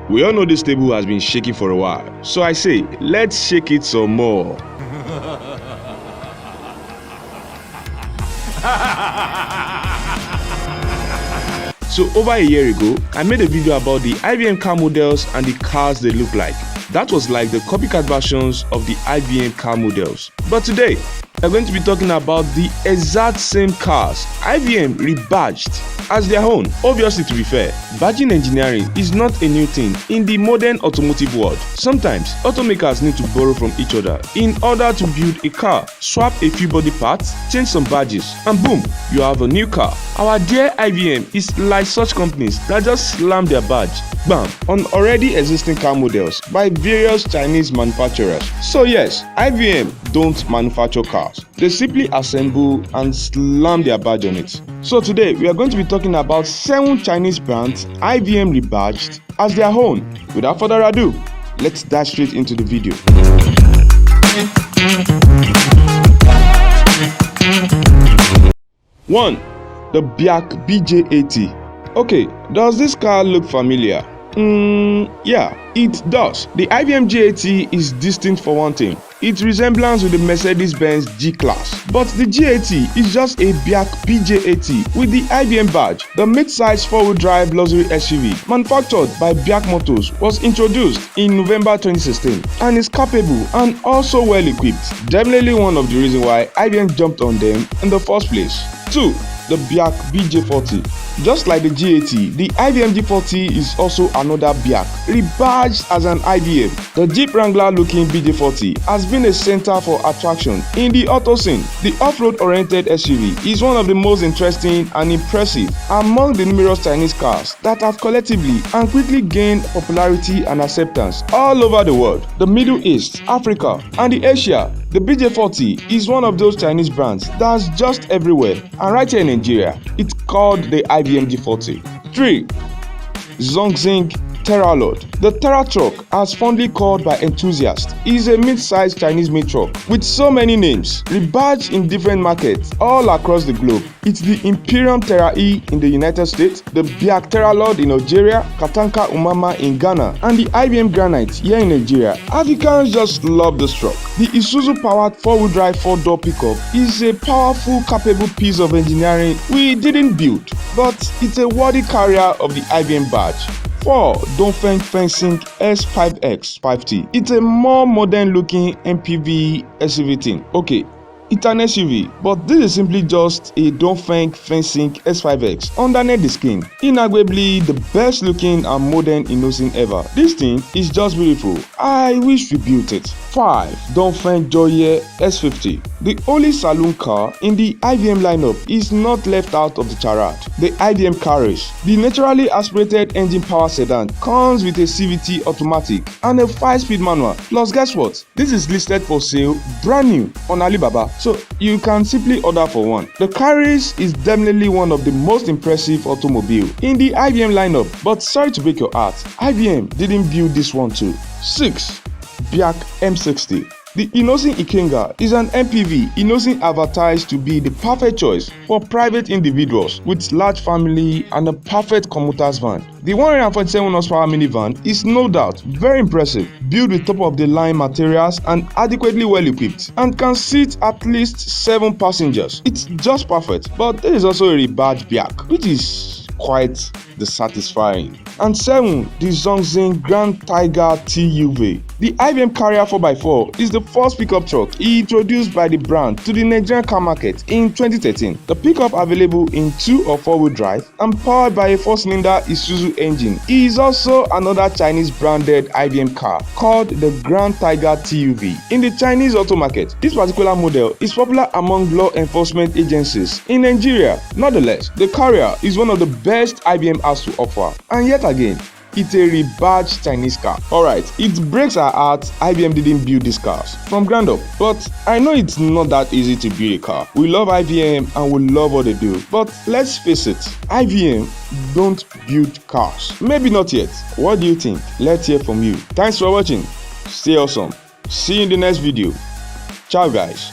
We all know this table has been shaking for a while, so I say, let's shake it some more. So over a year ago, I made a video about the IVM car models and the cars they look like. That was like the copycat versions of the IVM car models. But today, we're going to be talking about the exact same cars IVM rebadged as their own. Obviously, to be fair, badging engineering is not a new thing in the modern automotive world. Sometimes, automakers need to borrow from each other in order to build a car, swap a few body parts, change some badges, and boom, you have a new car. Our dear IVM is like such companies that just slam their badge, bam, on already existing car models by various Chinese manufacturers. So yes, IVM don't manufacture cars. They simply assemble and slam their badge on it. So today, we are going to be talking about 7 Chinese brands IVM rebadged as their own. Without further ado, let's dive straight into the video. 1. The BYD BJ80. Okay, does this car look familiar? Yeah, it does. The IVM G80 is distinct for one thing. Its resemblance with the Mercedes-Benz G-Class. But the G80 is just a BYD BJ80 with the IVM badge. The mid-size 4-wheel drive luxury SUV manufactured by BYD Motors was introduced in November 2016 and is capable and also well equipped. Definitely one of the reasons why IVM jumped on them in the first place. 2. The BYD BJ40. Just like the G80, the IVM G40 is also another BYD, rebadged as an IVM. The Jeep Wrangler looking BJ40 has been a center for attraction in the auto scene. The off-road oriented SUV is one of the most interesting and impressive among the numerous Chinese cars that have collectively and quickly gained popularity and acceptance all over the world. The Middle East, Africa, and the Asia. The BJ40 is one of those Chinese brands that's just everywhere, and right here in Nigeria, it's called the IVM G40. 3. Zhongxing Terralord. The Terra truck, as fondly called by enthusiasts, is a mid-sized Chinese-made truck with so many names, rebadged in different markets all across the globe. It's the Imperium Terra E in the United States, the BYD Terralord in Algeria, Katanka Umama in Ghana, and the IVM Granite here in Nigeria. Africans just love this truck. The Isuzu-powered 4-wheel drive 4-door pickup is a powerful, capable piece of engineering we didn't build, but it's a worthy carrier of the IVM badge. 4. Dongfeng Fencing S5X 5T. It's a more modern looking MPV SUV thing. Okay, it's an SUV, but this is simply just a Dongfeng Fencing S5X underneath the skin. Inarguably the best looking and modern Innoson ever. This thing is just beautiful. I wish we built it. 5. Dongfeng Joye S50. The only saloon car in the IVM lineup is not left out of the charade. The IVM Carriage. The naturally aspirated engine power sedan comes with a CVT automatic and a 5-speed manual. Plus guess what? This is listed for sale brand new on Alibaba, so you can simply order for one. The Carriage is definitely one of the most impressive automobile in the IVM lineup, but sorry to break your heart, IVM didn't build this one too. 6. BYD M60. The Innoson Ikenga is an MPV Innoson advertised to be the perfect choice for private individuals with large family and a perfect commuter's van. The 147 horsepower minivan is no doubt very impressive, built with top-of-the-line materials and adequately well equipped, and can seat at least 7 passengers. It's just perfect, but there is also a rebadged BYD, which is quite dissatisfying. And 7. The Zhongxing Grand Tiger TUV. The IVM Carrier 4x4 is the first pickup truck introduced by the brand to the Nigerian car market in 2013. The pickup, available in 2 or 4-wheel drive and powered by a 4-cylinder Isuzu engine, is also another Chinese branded IVM car called the Grand Tiger TUV. In the Chinese auto market, this particular model is popular among law enforcement agencies in Nigeria. Nonetheless, the Carrier is one of the best IVM has to offer, and yet again, it's a rebadged Chinese car. Alright, it breaks our heart IVM didn't build these cars from ground up, but I know it's not that easy to build a car. We love IVM and we love what they do, but let's face it, IVM don't build cars. Maybe not yet. What do you think? Let's hear from you. Thanks for watching. Stay awesome. See you in the next video. Ciao guys.